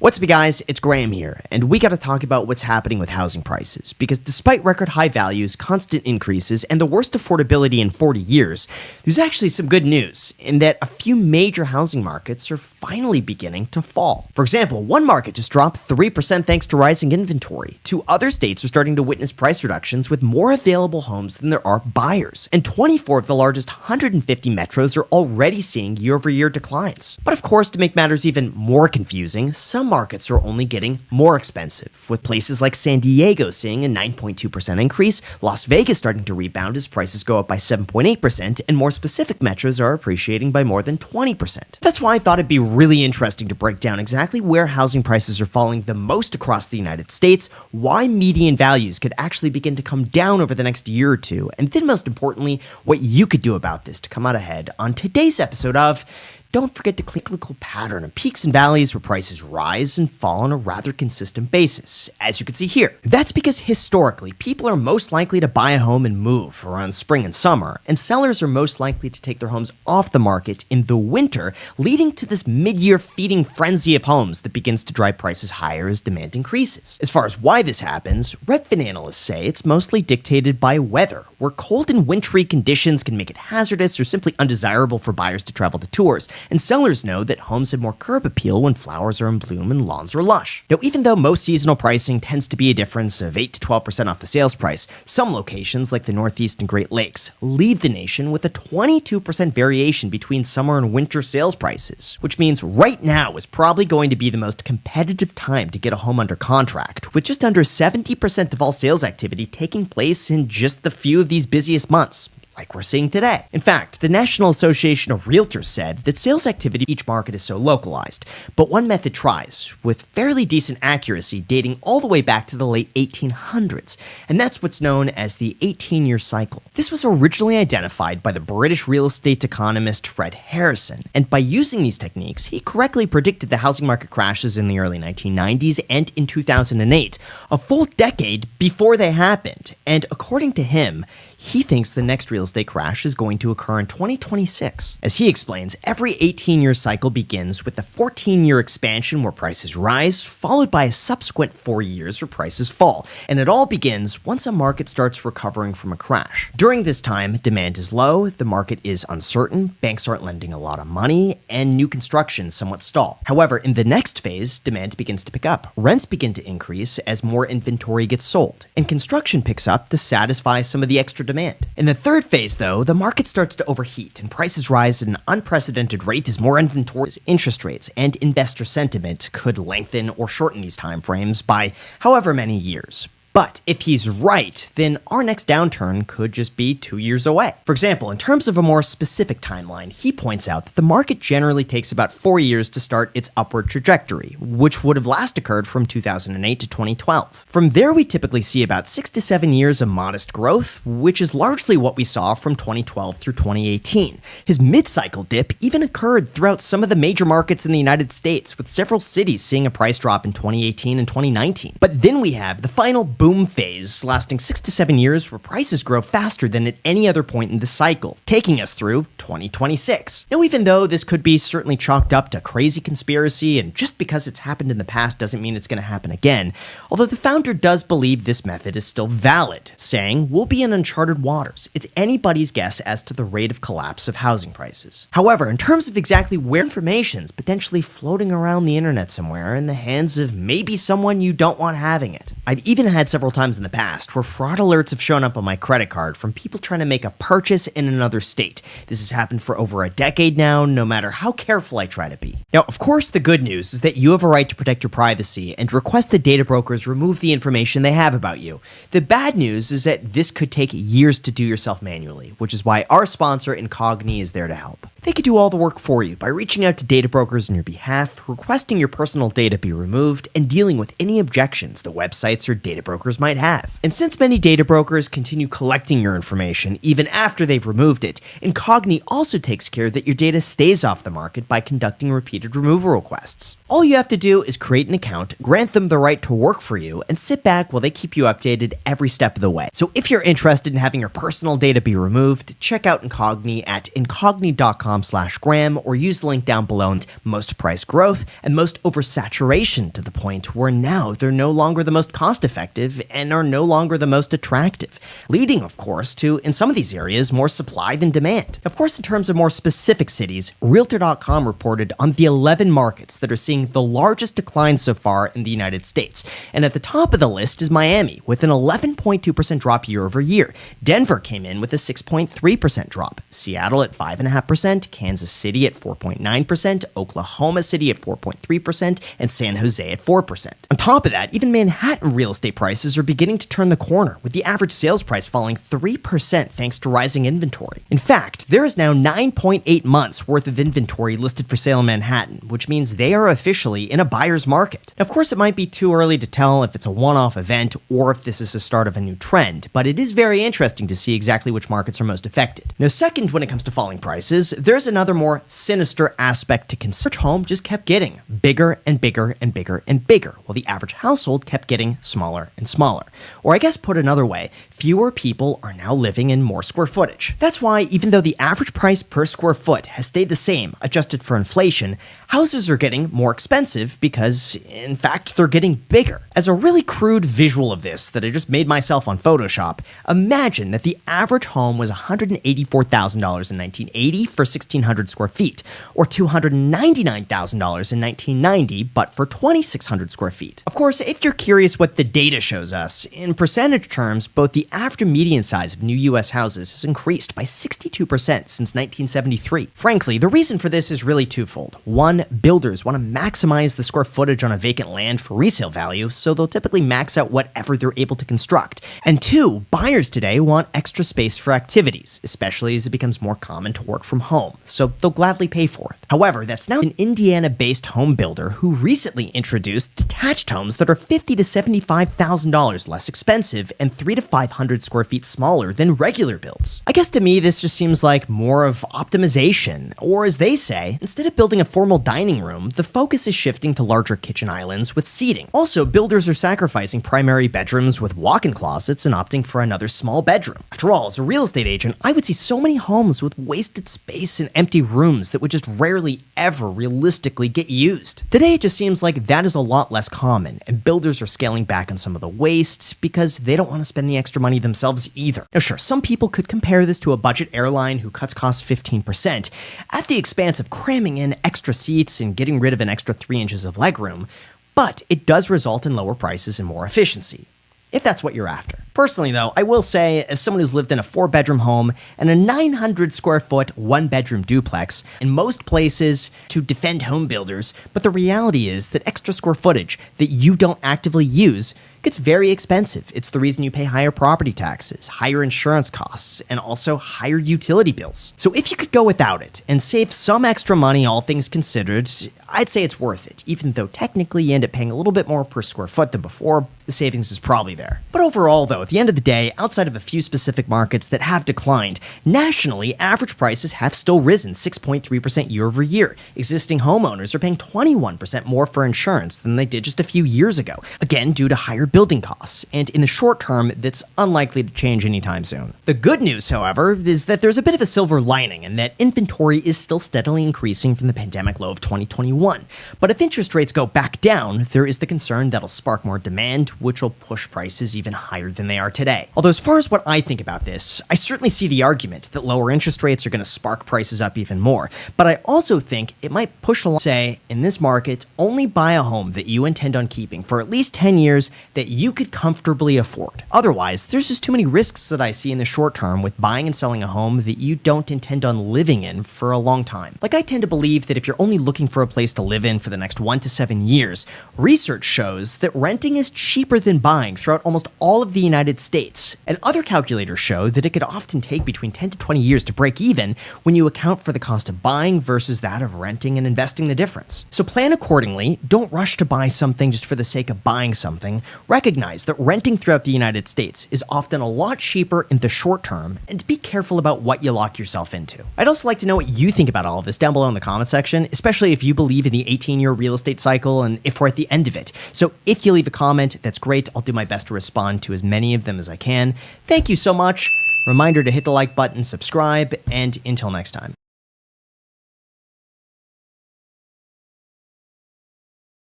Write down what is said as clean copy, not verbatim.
What's up, guys? It's Graham here, and we gotta talk about what's happening with housing prices, because despite record high values, constant increases, and the worst affordability in 40 years, there's actually some good news in that a few major housing markets are finally beginning to fall. For example, one market just dropped 3% thanks to rising inventory. Two other states are starting to witness price reductions with more available homes than there are buyers, and 24 of the largest 150 metros are already seeing year-over-year declines. But of course, to make matters even more confusing, some markets are only getting more expensive, with places like San Diego seeing a 9.2% increase, Las Vegas starting to rebound as prices go up by 7.8%, and more specific metros are appreciating by more than 20%. That's why I thought it'd be really interesting to break down exactly where housing prices are falling the most across the United States, why median values could actually begin to come down over the next year or two, and then most importantly, what you could do about this to come out ahead on today's episode of Don't Forget to Click Clinical Pattern of Peaks and Valleys where prices rise and fall on a rather consistent basis, as you can see here. That's because historically, people are most likely to buy a home and move around spring and summer, and sellers are most likely to take their homes off the market in the winter, leading to this mid-year feeding frenzy of homes that begins to drive prices higher as demand increases. As far as why this happens, Redfin analysts say it's mostly dictated by weather, where cold and wintry conditions can make it hazardous or simply undesirable for buyers to travel to tours. And sellers know that homes have more curb appeal when flowers are in bloom and lawns are lush. Now, even though most seasonal pricing tends to be a difference of 8 to 12% off the sales price, some locations like the Northeast and Great Lakes lead the nation with a 22% variation between summer and winter sales prices, which means right now is probably going to be the most competitive time to get a home under contract, with just under 70% of all sales activity taking place in just the few of these busiest months, like we're seeing today. In fact, the National Association of Realtors said that sales activity in each market is so localized, but one method tries, with fairly decent accuracy dating all the way back to the late 1800s, and that's what's known as the 18-year cycle. This was originally identified by the British Real Estate Economist Fred Harrison, and by using these techniques, he correctly predicted the housing market crashes in the early 1990s and in 2008, a full decade before they happened, and according to him, he thinks the next real estate crash is going to occur in 2026. As he explains, every 18-year cycle begins with a 14-year expansion where prices rise, followed by a subsequent 4 years where prices fall, and it all begins once a market starts recovering from a crash. During this time, demand is low, the market is uncertain, banks aren't lending a lot of money, and new construction somewhat stall. However, in the next phase, demand begins to pick up, rents begin to increase as more inventory gets sold, and construction picks up to satisfy some of the extra demand. In the third phase, though, the market starts to overheat and prices rise at an unprecedented rate as more inventory, interest rates, and investor sentiment could lengthen or shorten these timeframes by however many years. But if he's right, then our next downturn could just be 2 years away. For example, in terms of a more specific timeline, he points out that the market generally takes about 4 years to start its upward trajectory, which would have last occurred from 2008 to 2012. From there, we typically see about 6 to 7 years of modest growth, which is largely what we saw from 2012 through 2018. His mid-cycle dip even occurred throughout some of the major markets in the United States, with several cities seeing a price drop in 2018 and 2019. But then we have the final boom phase lasting 6 to 7 years where prices grow faster than at any other point in the cycle, taking us through 2026. Now, even though this could be certainly chalked up to crazy conspiracy, and just because it's happened in the past doesn't mean it's going to happen again, although the founder does believe this method is still valid, saying, "We'll be in uncharted waters. It's anybody's guess as to the rate of collapse of housing prices." However, in terms of exactly where information's potentially floating around the internet somewhere in the hands of maybe someone you don't want having it, I've even had several times in the past where fraud alerts have shown up on my credit card from people trying to make a purchase in another state. This has happened for over a decade now, no matter how careful I try to be. Now, of course, the good news is that you have a right to protect your privacy and request that data brokers remove the information they have about you. The bad news is that this could take years to do yourself manually, which is why our sponsor, Incogni, is there to help. They could do all the work for you by reaching out to data brokers on your behalf, requesting your personal data be removed, and dealing with any objections the websites or data brokers might have. And since many data brokers continue collecting your information even after they've removed it, Incogni also takes care that your data stays off the market by conducting repeated removal requests. All you have to do is create an account, grant them the right to work for you, and sit back while they keep you updated every step of the way. So if you're interested in having your personal data be removed, check out Incogni at incogni.com/Graham or use the link down below. And most price growth and most oversaturation to the point where now they're no longer the most cost-effective and are no longer the most attractive, leading, of course, to, in some of these areas, more supply than demand. Of course, in terms of more specific cities, Realtor.com reported on the 11 markets that are seeing the largest decline so far in the United States. And at the top of the list is Miami, with an 11.2% drop year over year. Denver came in with a 6.3% drop. Seattle at 5.5%, Kansas City at 4.9%, Oklahoma City at 4.3%, and San Jose at 4%. On top of that, even Manhattan real estate prices are beginning to turn the corner, with the average sales price falling 3% thanks to rising inventory. In fact, there is now 9.8 months worth of inventory listed for sale in Manhattan, which means they are officially in a buyer's market. Of course, it might be too early to tell if it's a one-off event or if this is the start of a new trend, but it is very interesting to see exactly which markets are most affected. Now, second, when it comes to falling prices, there's another more sinister aspect to consider. Each home just kept getting bigger and bigger and bigger and bigger, while the average household kept getting smaller and smaller. Or I guess put another way, fewer people are now living in more square footage. That's why, even though the average price per square foot has stayed the same, adjusted for inflation, houses are getting more expensive because, in fact, they're getting bigger. As a really crude visual of this that I just made myself on Photoshop, imagine that the average home was $184,000 in 1980 for 1,600 square feet, or $299,000 in 1990, but for 2,600 square feet. Of course, if you're curious what the data shows us, in percentage terms, both the average and median size of new U.S. houses has increased by 62% since 1973. Frankly, the reason for this is really twofold. One, builders want to maximize the square footage on a vacant land for resale value, so they'll typically max out whatever they're able to construct. And two, buyers today want extra space for activities, especially as it becomes more common to work from home, so they'll gladly pay for it. However, that's now an Indiana-based home builder who recently introduced detached homes that are $50,000 to $75,000 less expensive and 300 to 500 square feet smaller than regular builds. I guess to me, this just seems like more of optimization, or as they say, instead of building a formal dining room, the focus is shifting to larger kitchen islands with seating. Also, builders are sacrificing primary bedrooms with walk-in closets and opting for another small bedroom. After all, as a real estate agent, I would see so many homes with wasted space and empty rooms that would just rarely ever realistically get used. Today, it just seems like that is a lot less common, and builders are scaling back on some of the waste because they don't want to spend the extra money themselves either. Now sure, some people could compare this to a budget airline who cuts costs 15% at the expense of cramming in extra seats and getting rid of an extra 3 inches of legroom, but it does result in lower prices and more efficiency, if that's what you're after. Personally though, I will say, as someone who's lived in a 4-bedroom home and a 900 square foot 1-bedroom duplex, in most places to defend home builders, but the reality is that extra square footage that you don't actively use gets very expensive. It's the reason you pay higher property taxes, higher insurance costs, and also higher utility bills. So if you could go without it and save some extra money, all things considered, I'd say it's worth it, even though technically you end up paying a little bit more per square foot than before. The savings is probably there. But overall though, at the end of the day, outside of a few specific markets that have declined, nationally, average prices have still risen 6.3% year over year. Existing homeowners are paying 21% more for insurance than they did just a few years ago, again due to higher building costs, and in the short term, that's unlikely to change anytime soon. The good news, however, is that there's a bit of a silver lining in that inventory is still steadily increasing from the pandemic low of 2021. But if interest rates go back down, there is the concern that'll spark more demand, which will push prices even higher than they are today. Although as far as what I think about this, I certainly see the argument that lower interest rates are going to spark prices up even more, but I also think it might push along, say, in this market, only buy a home that you intend on keeping for at least 10 years that you could comfortably afford. Otherwise, there's just too many risks that I see in the short term with buying and selling a home that you don't intend on living in for a long time. Like, I tend to believe that if you're only looking for a place to live in for the next 1 to 7 years, research shows that renting is cheaper than buying throughout almost all of the United States. And other calculators show that it could often take between 10 to 20 years to break even when you account for the cost of buying versus that of renting and investing the difference. So plan accordingly. Don't rush to buy something just for the sake of buying something. Recognize that renting throughout the United States is often a lot cheaper in the short term, and be careful about what you lock yourself into. I'd also like to know what you think about all of this down below in the comment section, especially if you believe in the 18-year real estate cycle and if we're at the end of it. So if you leave a comment, that's great. I'll do my best to respond to as many of them as I can. Thank you so much. Reminder to hit the like button, subscribe, and until next time.